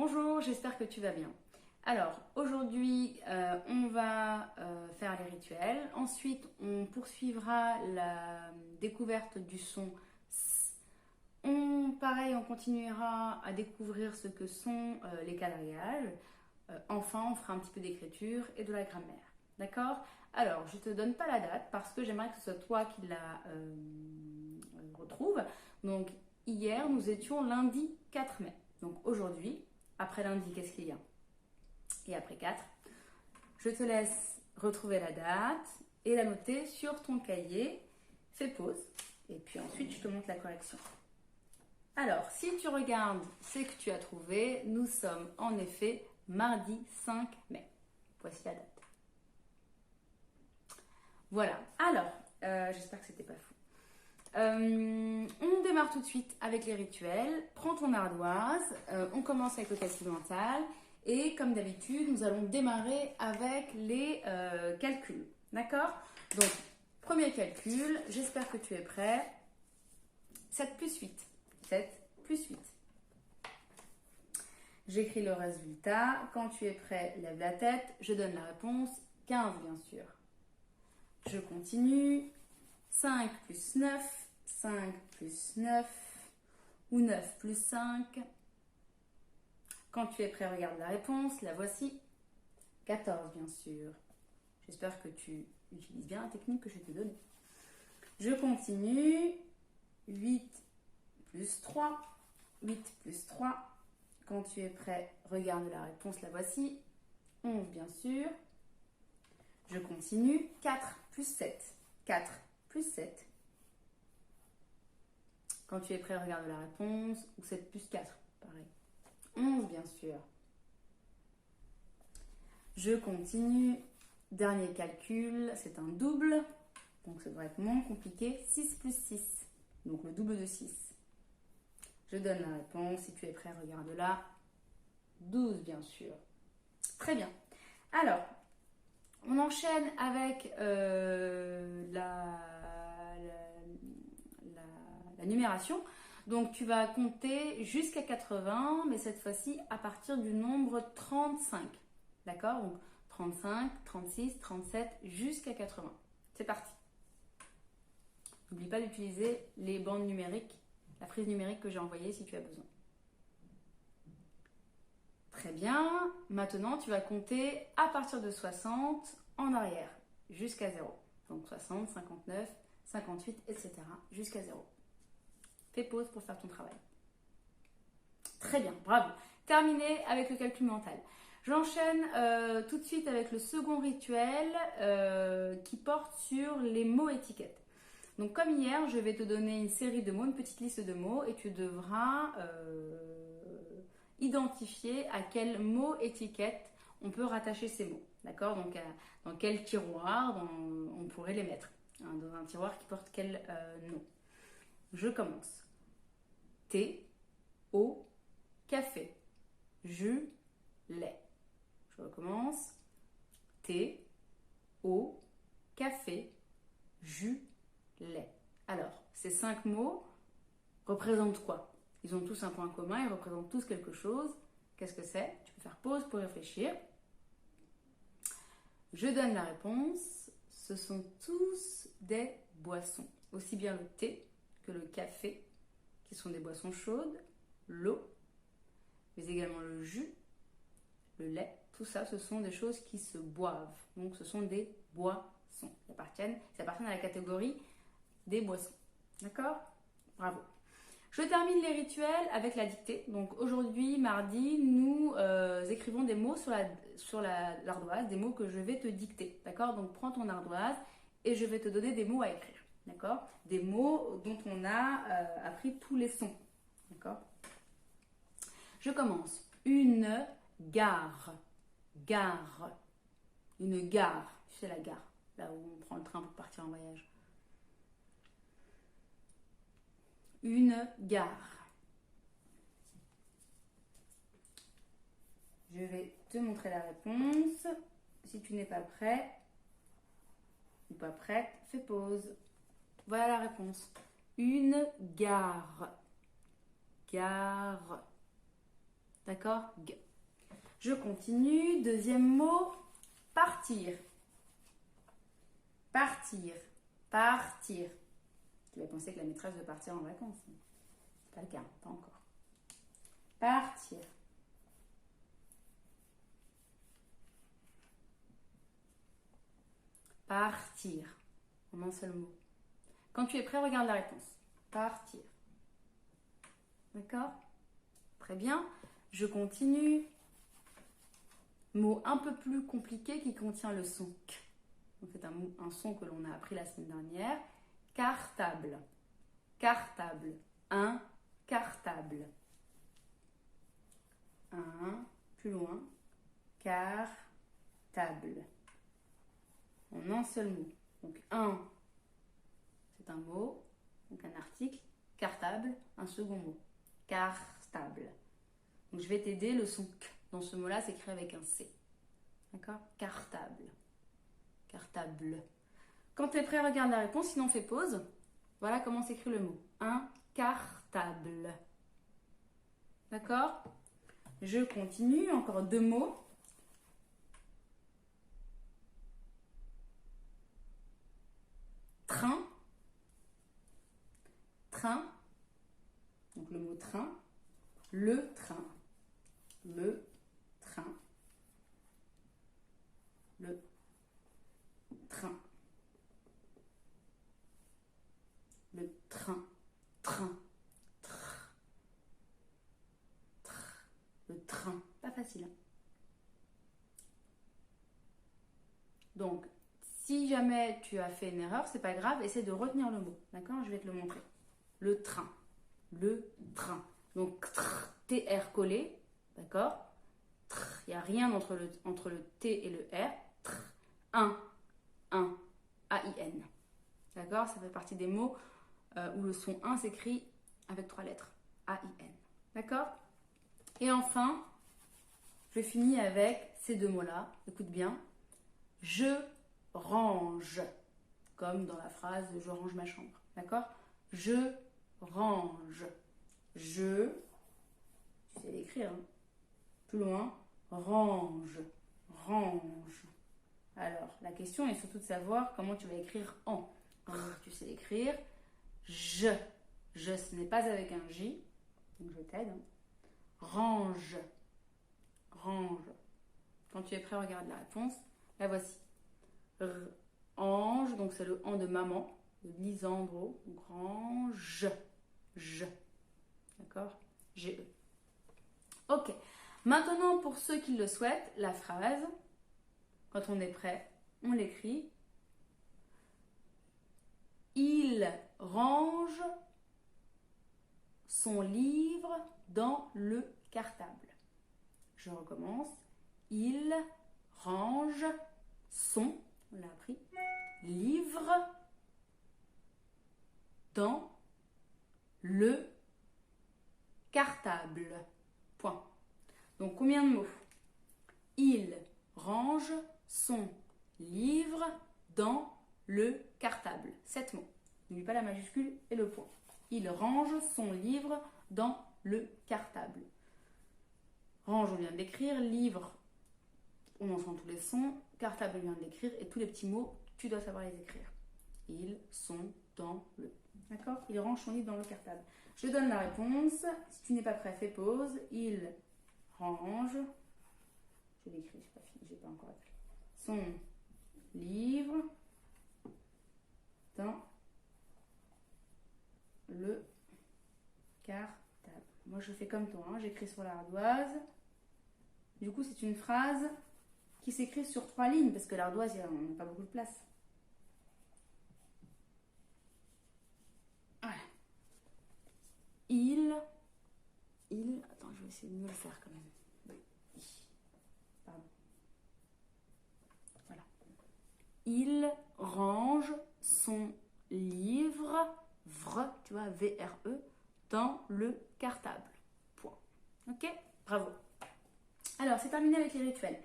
Bonjour, j'espère que tu vas bien. Alors, aujourd'hui, on va faire les rituels. Ensuite, on poursuivra la découverte du son S. Pareil, on continuera à découvrir ce que sont les quadrillages. Enfin, on fera un petit peu d'écriture et de la grammaire. D'accord? Alors, je ne te donne pas la date parce que j'aimerais que ce soit toi qui la retrouve. Donc, hier, nous étions lundi 4 mai. Donc, aujourd'hui, après lundi, qu'est-ce qu'il y a? Et après 4, je te laisse retrouver la date et la noter sur ton cahier. Fais pause et puis ensuite, je te montre la correction. Alors, si tu regardes ce que tu as trouvé, nous sommes en effet mardi 5 mai. Voici la date. Voilà. Alors, j'espère que c'était pas fou. On démarre tout de suite avec les rituels. Prends ton ardoise. On commence avec le calcul mental. Et comme d'habitude, nous allons démarrer avec les calculs. D'accord? Donc, premier calcul. J'espère que tu es prêt. 7 plus 8. 7 plus 8. J'écris le résultat. Quand tu es prêt, lève la tête. Je donne la réponse. 15, bien sûr. Je continue. 5 plus 9. 5 plus 9. Ou 9 plus 5. Quand tu es prêt, regarde la réponse. La voici. 14, bien sûr. J'espère que tu utilises bien la technique que je t'ai donnée. Je continue. 8 plus 3. 8 plus 3. Quand tu es prêt, regarde la réponse. La voici. 11, bien sûr. Je continue. 4 plus 7. 4 plus 7. Quand tu es prêt, regarde la réponse. Ou 7 plus 4, pareil. 11, bien sûr. Je continue. Dernier calcul, c'est un double. Donc ça devrait être moins compliqué. 6 plus 6. Donc le double de 6. Je donne la réponse. Si tu es prêt, regarde là. 12, bien sûr. Très bien. Alors, on enchaîne avec la numération. Donc, tu vas compter jusqu'à 80, mais cette fois-ci à partir du nombre 35. D'accord? Donc, 35, 36, 37, jusqu'à 80. C'est parti. N'oublie pas d'utiliser les bandes numériques, la frise numérique que j'ai envoyée si tu as besoin. Très bien. Maintenant, tu vas compter à partir de 60 en arrière, jusqu'à 0. Donc, 60, 59, 58, etc. jusqu'à 0. Fais pause pour faire ton travail. Très bien, bravo. Terminé avec le calcul mental. J'enchaîne tout de suite avec le second rituel qui porte sur les mots étiquettes. Donc comme hier, je vais te donner une série de mots, une petite liste de mots et tu devras identifier à quel mot étiquette on peut rattacher ces mots. D'accord? Donc dans quel tiroir on pourrait les mettre, hein, dans un tiroir qui porte quel nom. Je commence. Thé, eau, café, jus, lait. Je recommence. Thé, eau, café, jus, lait. Alors, ces 5 mots représentent quoi? Ils ont tous un point commun, ils représentent tous quelque chose. Qu'est-ce que c'est? Tu peux faire pause pour réfléchir. Je donne la réponse. Ce sont tous des boissons. Aussi bien le thé que le café, qui sont des boissons chaudes, l'eau, mais également le jus, le lait. Tout ça, ce sont des choses qui se boivent. Donc, ce sont des boissons. Ils appartiennent à la catégorie des boissons. D'accord? Bravo. Je termine les rituels avec la dictée. Donc, aujourd'hui, mardi, nous écrivons des mots sur l'ardoise, des mots que je vais te dicter. D'accord? Donc, prends ton ardoise et je vais te donner des mots à écrire. D'accord? Des mots dont on a appris tous les sons. D'accord? Je commence. Une gare. Gare. Une gare. Tu sais, la gare. Là où on prend le train pour partir en voyage. Une gare. Je vais te montrer la réponse. Si tu n'es pas prêt ou pas prête, fais pause. Voilà la réponse. Une gare. Gare. D'accord? G. Je continue. Deuxième mot, partir. Partir. Partir. Tu vas penser que la maîtresse veut partir en vacances. C'est pas le cas, pas encore. Partir. Partir. En un seul mot. Quand tu es prêt, regarde la réponse. Partir. D'accord? Très bien. Je continue. Mot un peu plus compliqué qui contient le son K. Donc c'est un son que l'on a appris la semaine dernière. Cartable. Cartable. Un cartable. Un, plus loin. Cartable. En un seul mot. Donc un, c'est un mot, donc un article. Cartable, un second mot. Cartable. Donc je vais t'aider, le son K dans ce mot-là s'écrit avec un C. D'accord? Cartable. Cartable. Quand tu es prêt, regarde la réponse, sinon fais pause. Voilà comment s'écrit le mot. Un cartable. D'accord? Je continue, encore deux mots. Train. Train. Donc le mot train. Le train. Le train. Le train. Le train. Train. Le train. Pas facile. Hein? Donc, si jamais tu as fait une erreur, c'est pas grave, essaie de retenir le mot. D'accord? Je vais te le montrer. Le train. Le train. Donc, TR collé. D'accord? Il n'y a rien entre le T et le R. Un, A-I-N. D'accord? Ça fait partie des mots où le son 1 s'écrit avec 3 lettres. A-I-N. D'accord? Et enfin, je finis avec ces deux mots-là. Écoute bien. Je range. Comme dans la phrase « je range ma chambre ». D'accord? Je range. Je, tu sais l'écrire, hein? Plus loin, range. Range. Alors, la question est surtout de savoir comment tu vas écrire en. Tu sais l'écrire. Je. Je, ce n'est pas avec un J. Donc, je t'aide. Hein. Range. Range. Quand tu es prêt, regarde la réponse. La voici. Ange, donc c'est le an de maman, de Lisandro. Donc, range. Je. D'accord? G-E. Ok. Maintenant, pour ceux qui le souhaitent, la phrase, quand on est prêt, on l'écrit. Il range son livre dans le cartable. Je recommence. Il range son, on l'a appris, livre dans le cartable. Point. Donc, combien de mots? Il range son livre dans le cartable. 7 mots. N'oublie pas la majuscule et le point. Il range son livre dans le cartable. Range, on vient de l'écrire. Livre, on entend tous les sons. Cartable, on vient de l'écrire. Et tous les petits mots, tu dois savoir les écrire. Ils sont dans le. D'accord? Il range son livre dans le cartable. Je donne la réponse. Si tu n'es pas prêt, fais pause. Il range. Je l'ai écrit, j'ai pas encore écrit. Son livre dans le cartable. Moi, je fais comme toi, hein, j'écris sur l'ardoise. Du coup, c'est une phrase qui s'écrit sur 3 lignes parce que l'ardoise, on n'a pas beaucoup de place. Voilà. Attends, je vais essayer de mieux le faire quand même. Pardon. Voilà. Il range son livre, tu vois, V-R-E, dans le cartable. Point. Ok? Bravo. Alors, c'est terminé avec les rituels.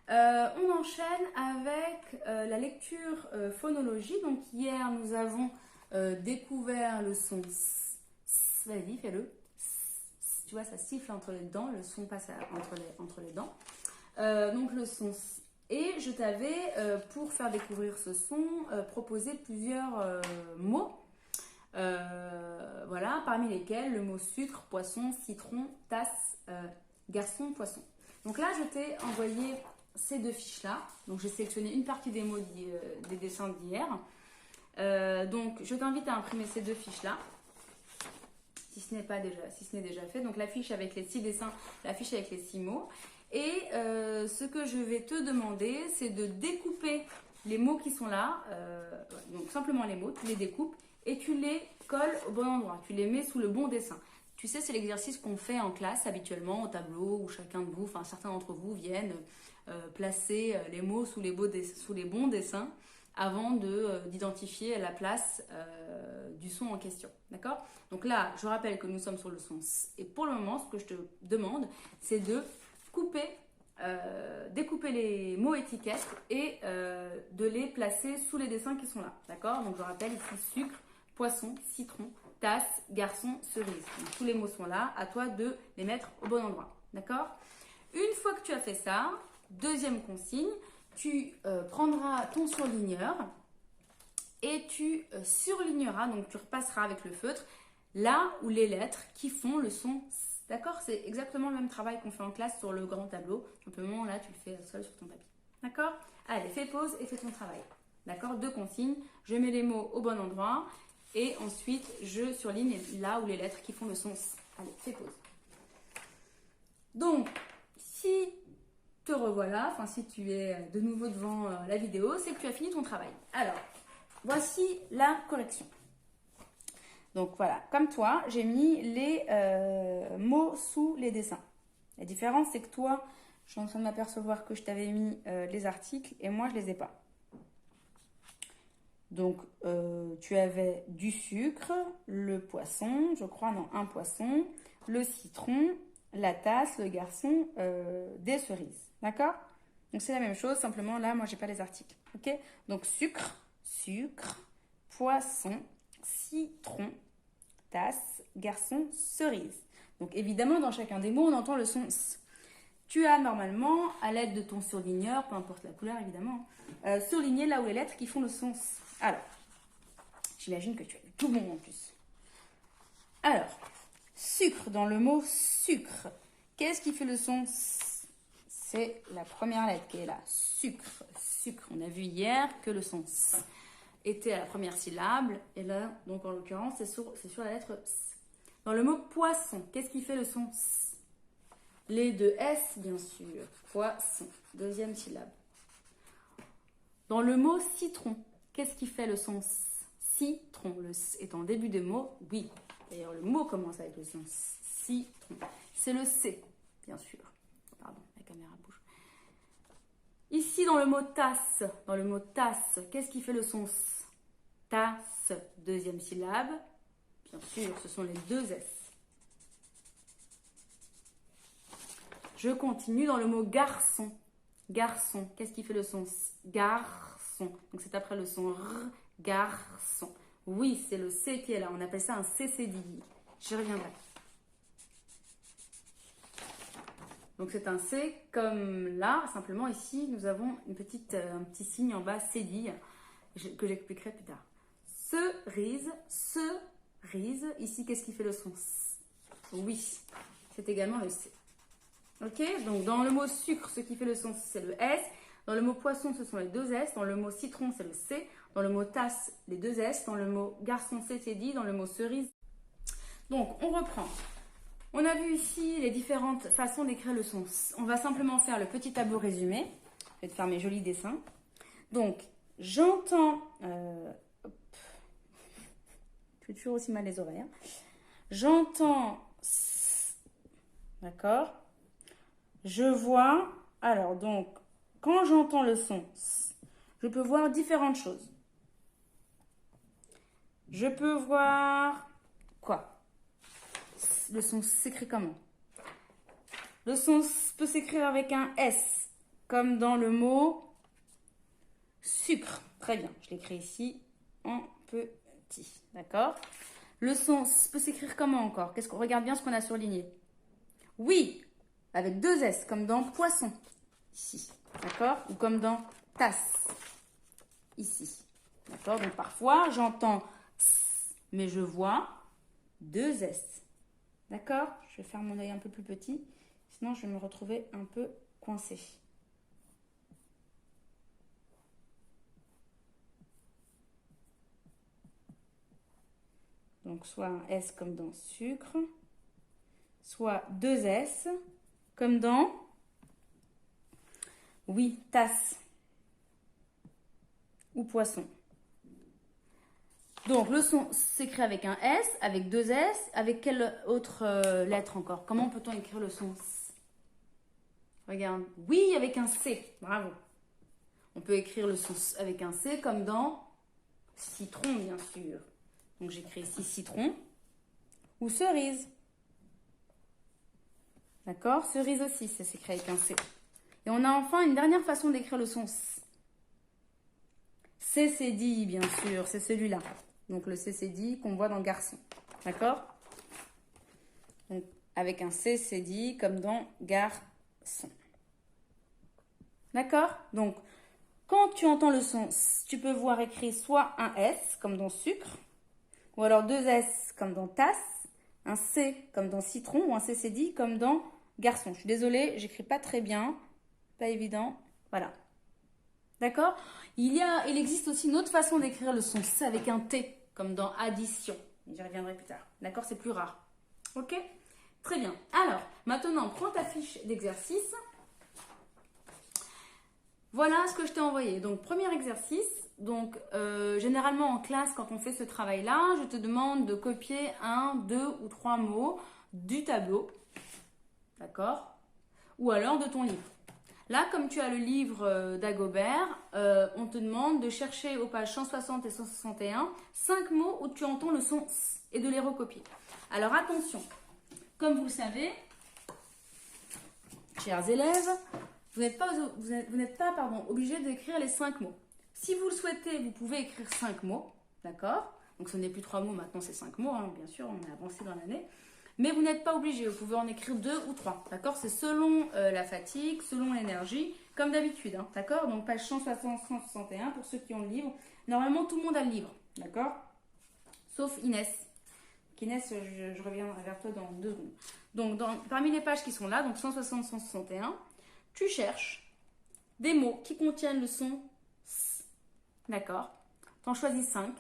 On enchaîne avec la lecture phonologie. Donc, hier, nous avons découvert le son S. Vas-y, fais-le. Tu vois, ça siffle entre les dents, le son passe entre les dents. Donc le son S. Et je t'avais, pour faire découvrir ce son, proposé plusieurs mots. Voilà, parmi lesquels le mot sucre, poisson, citron, tasse, garçon, poisson. Donc là, je t'ai envoyé ces deux fiches-là. Donc j'ai sélectionné une partie des mots des dessins d'hier. Donc je t'invite à imprimer ces deux fiches-là, si ce n'est déjà fait. Donc la fiche avec les 6 dessins, la fiche avec les 6 mots. Et ce que je vais te demander, c'est de découper les mots qui sont là. Donc simplement les mots, tu les découpes et tu les colles au bon endroit. Tu les mets sous le bon dessin. Tu sais, c'est l'exercice qu'on fait en classe habituellement au tableau où chacun de vous, enfin certains d'entre vous viennent placer les mots sous les bons dessins avant d'identifier la place du son en question. D'accord? Donc là, je rappelle que nous sommes sur le son S. Et pour le moment, ce que je te demande, c'est de découper les mots étiquettes et de les placer sous les dessins qui sont là. D'accord? Donc je rappelle ici sucre, poisson, citron, tasse, garçon, cerise. Donc, tous les mots sont là, à toi de les mettre au bon endroit. D'accord? Une fois que tu as fait ça, deuxième consigne, tu prendras ton surligneur et tu surligneras, donc tu repasseras avec le feutre, là où les lettres qui font le son S. D'accord? C'est exactement le même travail qu'on fait en classe sur le grand tableau. Simplement, là, tu le fais seul sur ton papier. D'accord? Allez, fais pause et fais ton travail. D'accord? Deux consignes. Je mets les mots au bon endroit et ensuite, je surligne là où les lettres qui font le son S. Allez, fais pause. Donc, si te revoilà, enfin si tu es de nouveau devant la vidéo, c'est que tu as fini ton travail. Alors, voici la correction. Donc voilà, comme toi, j'ai mis les mots sous les dessins. La différence, c'est que toi, je suis en train de m'apercevoir que je t'avais mis les articles et moi, je ne les ai pas. Donc, tu avais du sucre, le poisson, je crois, non, un poisson, le citron, la tasse, le garçon, des cerises. D'accord? Donc, c'est la même chose, simplement, là, moi, j'ai pas les articles. Ok? Donc, sucre, poisson, citron, tasse, garçon, cerise. Donc, évidemment, dans chacun des mots, on entend le son S. Tu as normalement, à l'aide de ton surligneur, peu importe la couleur, évidemment, surligné là où les lettres qui font le son S. Alors, j'imagine que tu as tout bon en plus. Alors, sucre, dans le mot sucre, qu'est-ce qui fait le son S? C'est la première lettre qui est là. Sucre, sucre. On a vu hier que le son S était à la première syllabe. Et là, donc en l'occurrence, c'est sur la lettre S. Dans le mot poisson, qu'est-ce qui fait le son S? Les deux S, bien sûr. Poisson, deuxième syllabe. Dans le mot citron, qu'est-ce qui fait le son S? Citron. Le S est en début de mot, oui. D'ailleurs, le mot commence avec le son S. Citron. C'est le C, bien sûr. Pardon, la caméra bouge. Ici, dans le mot tasse, qu'est-ce qui fait le son S? Tasse, deuxième syllabe. Bien sûr, ce sont les deux S. Je continue dans le mot garçon. Garçon, qu'est-ce qui fait le son S? Garçon. Donc c'est après le son R, garçon. Oui, c'est le C qui est là. On appelle ça un CCDI. J'y reviendrai. Donc c'est un C comme là. Simplement ici, nous avons un petit signe en bas, cédille, que j'expliquerai plus tard. Cerise. Ici, qu'est-ce qui fait le son S? Oui, c'est également le C. Ok, donc dans le mot sucre, ce qui fait le son, c'est le S. Dans le mot poisson, ce sont les deux S. Dans le mot citron, c'est le C. Dans le mot tasse, les deux S. Dans le mot garçon, c'est dit. Dans le mot cerise. Donc, on reprend. On a vu ici les différentes façons d'écrire le son. On va simplement faire le petit tableau résumé. Je vais te faire mes jolis dessins. Donc, j'entends... Je fais toujours aussi mal les oreilles. Hein. J'entends... D'accord? Je vois, alors donc, quand j'entends le son, je peux voir différentes choses. Je peux voir quoi? Le son s'écrit comment? Le son peut s'écrire avec un S, comme dans le mot sucre. Très bien, je l'écris ici en petit, d'accord? Le son peut s'écrire comment encore? Regarde bien ce qu'on a surligné. Oui, avec 2 S, comme dans poisson, ici. D'accord? Ou comme dans tasse, ici. D'accord? Donc parfois, j'entends S, mais je vois 2 S. D'accord? Je vais faire mon œil un peu plus petit, sinon je vais me retrouver un peu coincée. Donc soit un S comme dans sucre, soit 2 S comme dans, oui, tasse ou poisson. Donc le son s'écrit avec un S, avec 2 S, avec quelle autre lettre encore? Comment peut-on écrire le son S? Regarde, oui, avec un C, bravo. On peut écrire le son S avec un C comme dans citron, bien sûr. Donc j'écris ici citron ou cerise. D'accord? Cerise aussi, ça s'écrit avec un C. Et on a enfin une dernière façon d'écrire le son S. CCD, bien sûr, c'est celui-là. Donc le CCD qu'on voit dans garçon. D'accord? Donc avec un CCD comme dans garçon. D'accord? Donc quand tu entends le son S, tu peux voir écrit soit un S comme dans sucre, ou alors 2 S comme dans tasse, un C comme dans citron, ou un CCD comme dans garçon. Je suis désolée, j'écris pas très bien, pas évident. Voilà. D'accord? Il existe aussi une autre façon d'écrire le son S avec un T, comme dans addition. J'y reviendrai plus tard. D'accord? C'est plus rare. Ok? Très bien. Alors, maintenant, prends ta fiche d'exercice. Voilà ce que je t'ai envoyé. Donc, premier exercice. Donc, généralement en classe, quand on fait ce travail-là, je te demande de copier 1, 2 ou 3 mots du tableau. D'accord? Ou alors de ton livre. Là, comme tu as le livre d'Agobert, on te demande de chercher aux pages 160 et 161 5 mots où tu entends le son S et de les recopier. Alors attention, comme vous le savez, chers élèves, vous n'êtes pas obligés d'écrire les 5 mots. Si vous le souhaitez, vous pouvez écrire 5 mots, d'accord? Donc ce n'est plus 3 mots, maintenant c'est 5 mots, hein, bien sûr, on est avancé dans l'année. Mais vous n'êtes pas obligé, vous pouvez en écrire 2 ou 3, d'accord? C'est selon la fatigue, selon l'énergie, comme d'habitude, hein, d'accord? Donc page 160, 161 pour ceux qui ont le livre. Normalement, tout le monde a le livre, d'accord? Sauf Inès. Inès, je reviens vers toi dans 2 secondes. Donc parmi les pages qui sont là, donc 160, 161, tu cherches des mots qui contiennent le son S, d'accord? Tu en choisis 5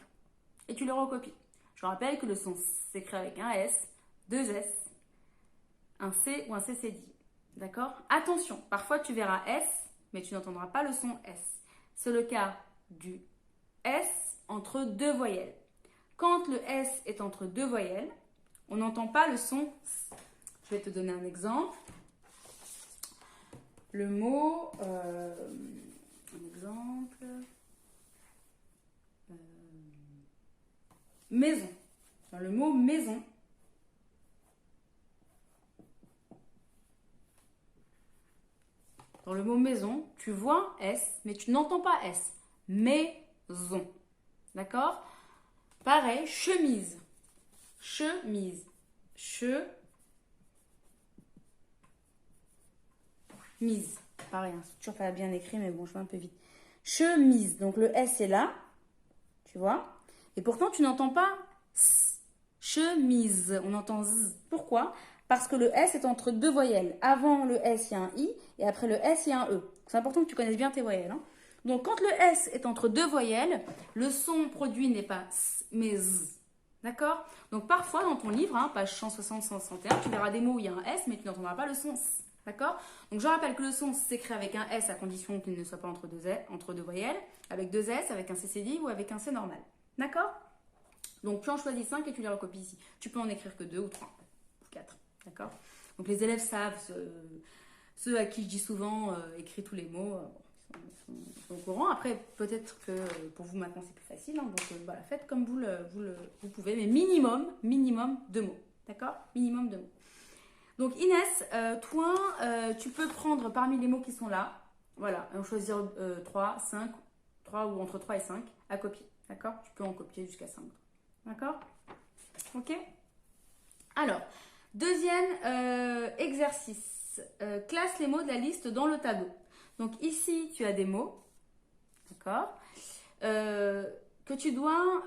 et tu les recopies. Je rappelle que le son S s'écrit avec un S, 2 S, un C ou un CCD. D'accord? Attention, parfois tu verras S, mais tu n'entendras pas le son S. C'est le cas du S entre 2 voyelles. Quand le S est entre 2 voyelles, on n'entend pas le son S. Je vais te donner un exemple. Le mot, un exemple, maison. Dans le mot maison, dans le mot maison, tu vois S, mais tu n'entends pas S. Maison. D'accord? Pareil, chemise. Chemise. Mise. Pareil, hein, c'est toujours pas bien écrit, mais bon, je vais un peu vite. Chemise. Donc le S est là. Tu vois? Et pourtant, tu n'entends pas S. Chemise. On entend Z. Pourquoi? Parce que le S est entre 2 voyelles. Avant le S, il y a un I. Et après le S, il y a un E. C'est important que tu connaisses bien tes voyelles. Hein. Donc, quand le S est entre 2 voyelles, le son produit n'est pas S, mais Z. D'accord? Donc, parfois, dans ton livre, hein, page 160, 161, tu verras des mots où il y a un S, mais tu n'entendras pas le son S. D'accord? Donc, je rappelle que le son s'écrit avec un S à condition qu'il ne soit pas entre deux voyelles, avec 2 S, avec un CCD ou avec un C normal. D'accord? Donc, tu en choisis 5 et tu les recopies ici. Tu peux en écrire que 2 ou 3 ou 4. D'accord? Donc, les élèves savent, ceux à qui je dis souvent écris tous les mots, ils sont au courant. Après, peut-être que pour vous maintenant c'est plus facile. Hein, donc, voilà, faites comme vous pouvez, mais minimum 2 mots. D'accord? Minimum 2 mots. Donc, Inès, toi, tu peux prendre parmi les mots qui sont là, voilà, et en choisir 3, 5, 3 ou entre 3 et 5 à copier. D'accord? Tu peux en copier jusqu'à 5. D'accord? Ok? Alors, Deuxième exercice, classe les mots de la liste dans le tableau. Donc ici, tu as des mots, d'accord, que tu dois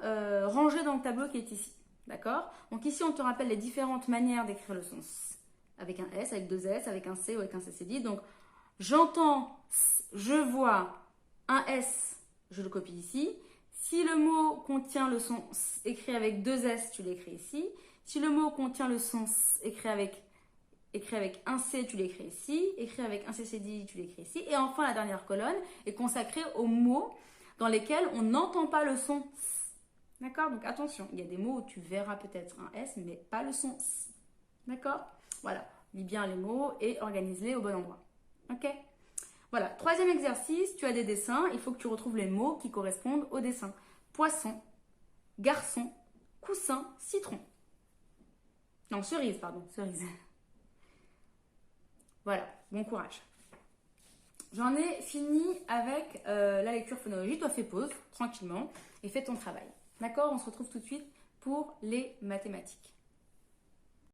ranger dans le tableau qui est ici, d'accord. Donc ici, on te rappelle les différentes manières d'écrire le son S, avec un S, avec deux S, avec un C ou avec un CCD. Donc, j'entends, je vois un S, je le copie ici. Si le mot contient le son S écrit avec deux S, tu l'écris ici. Si le mot contient le son S écrit avec un C, tu l'écris ici. Écrit avec un CCD, tu l'écris ici. Et enfin, la dernière colonne est consacrée aux mots dans lesquels on n'entend pas le son S. D'accord? Donc attention, il y a des mots où tu verras peut-être un S, mais pas le son S. D'accord? Voilà, lis bien les mots et organise-les au bon endroit. Ok? Voilà, troisième exercice, tu as des dessins, il faut que tu retrouves les mots qui correspondent au dessin. Poisson, garçon, coussin, citron. Non, cerise, pardon, cerise. Voilà, bon courage. J'en ai fini avec la lecture phonologique. Toi, fais pause, tranquillement, et fais ton travail. D'accord? On se retrouve tout de suite pour les mathématiques.